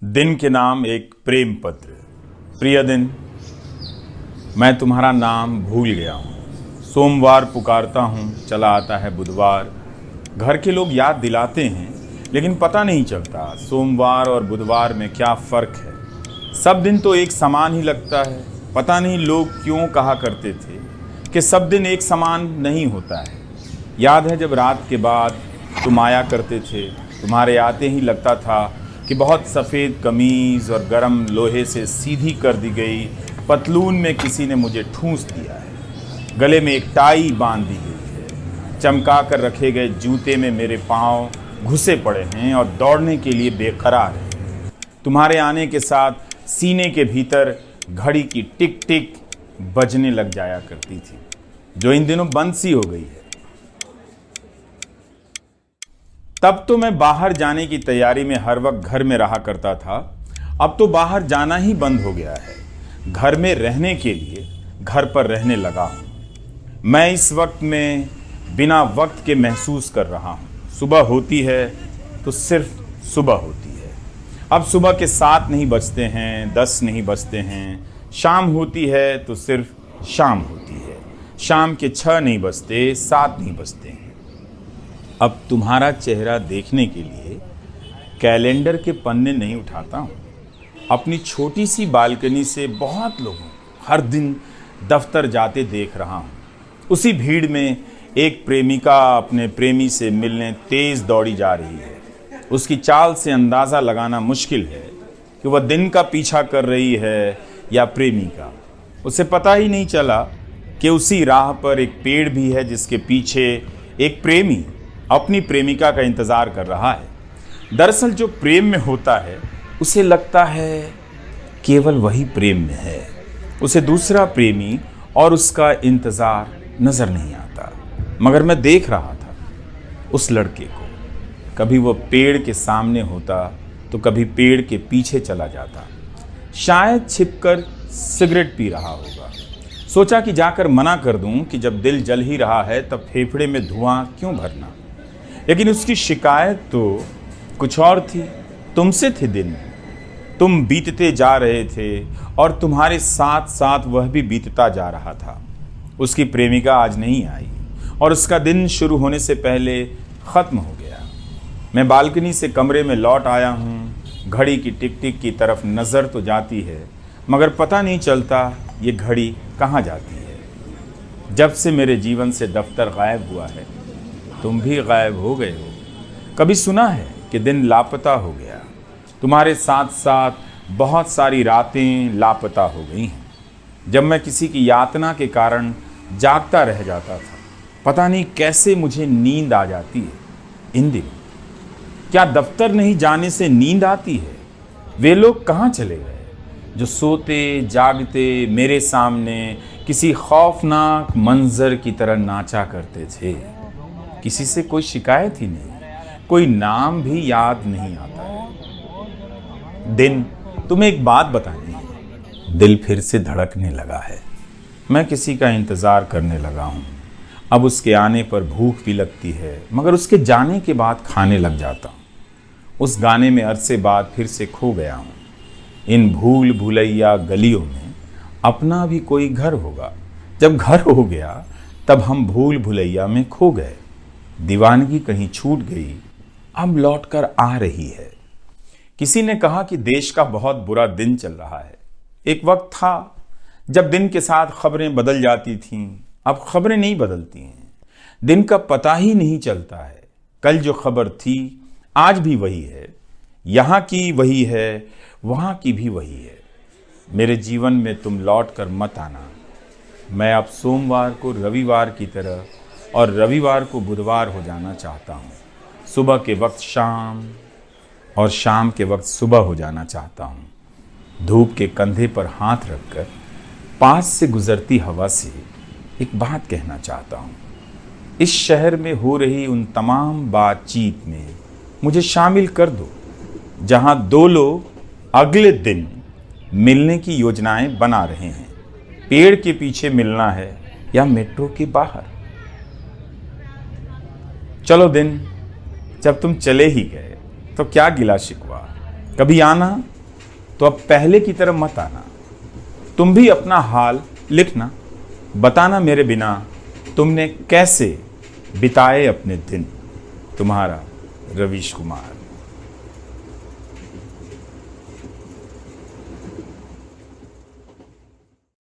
दिन के नाम एक प्रेम पत्र। प्रिय दिन, मैं तुम्हारा नाम भूल गया हूँ। सोमवार पुकारता हूँ, चला आता है बुधवार। घर के लोग याद दिलाते हैं, लेकिन पता नहीं चलता सोमवार और बुधवार में क्या फ़र्क है। सब दिन तो एक समान ही लगता है। पता नहीं लोग क्यों कहा करते थे कि सब दिन एक समान नहीं होता है। याद है जब रात के बाद तुम आया करते थे, तुम्हारे आते ही लगता था कि बहुत सफ़ेद कमीज़ और गरम लोहे से सीधी कर दी गई पतलून में किसी ने मुझे ठूंस दिया है। गले में एक टाई बांध दी गई है। चमका कर रखे गए जूते में मेरे पाँव घुसे पड़े हैं और दौड़ने के लिए बेकरार हैं। तुम्हारे आने के साथ सीने के भीतर घड़ी की टिक टिक बजने लग जाया करती थी, जो इन दिनों बंद सी हो गई है। तब तो मैं बाहर जाने की तैयारी में हर वक्त घर में रहा करता था। अब तो बाहर जाना ही बंद हो गया है। घर में रहने के लिए घर पर रहने लगा हूँ। मैं इस वक्त में बिना वक्त के महसूस कर रहा हूँ। सुबह होती है तो सिर्फ सुबह होती है। अब सुबह के 7 नहीं बजते हैं, 10 नहीं बजते हैं। शाम होती है तो सिर्फ शाम होती है। शाम के 6 नहीं बजते, 7 नहीं बजते हैं। अब तुम्हारा चेहरा देखने के लिए कैलेंडर के पन्ने नहीं उठाता हूँ। अपनी छोटी सी बालकनी से बहुत लोगों हर दिन दफ्तर जाते देख रहा हूँ। उसी भीड़ में एक प्रेमिका अपने प्रेमी से मिलने तेज दौड़ी जा रही है। उसकी चाल से अंदाज़ा लगाना मुश्किल है कि वह दिन का पीछा कर रही है या प्रेमी का। उसे पता ही नहीं चला कि उसी राह पर एक पेड़ भी है जिसके पीछे एक प्रेमी अपनी प्रेमिका का इंतज़ार कर रहा है। दरअसल जो प्रेम में होता है उसे लगता है केवल वही प्रेम में है। उसे दूसरा प्रेमी और उसका इंतज़ार नज़र नहीं आता। मगर मैं देख रहा था उस लड़के को। कभी वो पेड़ के सामने होता तो कभी पेड़ के पीछे चला जाता। शायद छिपकर सिगरेट पी रहा होगा। सोचा कि जाकर मना कर दूं कि जब दिल जल ही रहा है तब फेफड़े में धुआं क्यों भरना। लेकिन उसकी शिकायत तो कुछ और थी। तुमसे थे दिन, तुम बीतते जा रहे थे और तुम्हारे साथ साथ वह भी बीतता जा रहा था। उसकी प्रेमिका आज नहीं आई और उसका दिन शुरू होने से पहले ख़त्म हो गया। मैं बालकनी से कमरे में लौट आया हूँ। घड़ी की टिक टिक की तरफ नज़र तो जाती है, मगर पता नहीं चलता ये घड़ी कहाँ जाती है। जब से मेरे जीवन से दफ्तर गायब हुआ है, तुम भी गायब हो गए हो। कभी सुना है कि दिन लापता हो गया? तुम्हारे साथ साथ बहुत सारी रातें लापता हो गई हैं। जब मैं किसी की यातना के कारण जागता रह जाता था, पता नहीं कैसे मुझे नींद आ जाती है। इन दिनों क्या दफ्तर नहीं जाने से नींद आती है? वे लोग कहाँ चले गए जो सोते जागते मेरे सामने किसी खौफनाक मंजर की तरह नाचा करते थे? किसी से कोई शिकायत ही नहीं, कोई नाम भी याद नहीं आता है। दिन, तुम्हें एक बात बतानी है। दिल फिर से धड़कने लगा है। मैं किसी का इंतज़ार करने लगा हूँ। अब उसके आने पर भूख भी लगती है, मगर उसके जाने के बाद खाने लग जाता हूँ। उस गाने में अरसे बाद फिर से खो गया हूँ। इन भूल भुलैया गलियों में अपना भी कोई घर होगा। जब घर हो गया तब हम भूल भुलैया में खो गए। दीवानगी कहीं छूट गई, अब लौटकर आ रही है। किसी ने कहा कि देश का बहुत बुरा दिन चल रहा है। एक वक्त था जब दिन के साथ खबरें बदल जाती थीं। अब खबरें नहीं बदलती हैं। दिन का पता ही नहीं चलता है। कल जो खबर थी आज भी वही है। यहाँ की वही है, वहाँ की भी वही है। मेरे जीवन में तुम लौट कर मत आना। मैं अब सोमवार को रविवार की तरह और रविवार को बुधवार हो जाना चाहता हूँ। सुबह के वक्त शाम और शाम के वक्त सुबह हो जाना चाहता हूँ। धूप के कंधे पर हाथ रखकर पास से गुजरती हवा से एक बात कहना चाहता हूँ। इस शहर में हो रही उन तमाम बातचीत में मुझे शामिल कर दो, जहाँ 2 लोग अगले दिन मिलने की योजनाएं बना रहे हैं। पेड़ के पीछे मिलना है या मेट्रो के बाहर। चलो दिन, जब तुम चले ही गए तो क्या गिला शिकवा। कभी आना तो अब पहले की तरह मत आना। तुम भी अपना हाल लिखना, बताना मेरे बिना तुमने कैसे बिताए अपने दिन। तुम्हारा रवीश कुमार।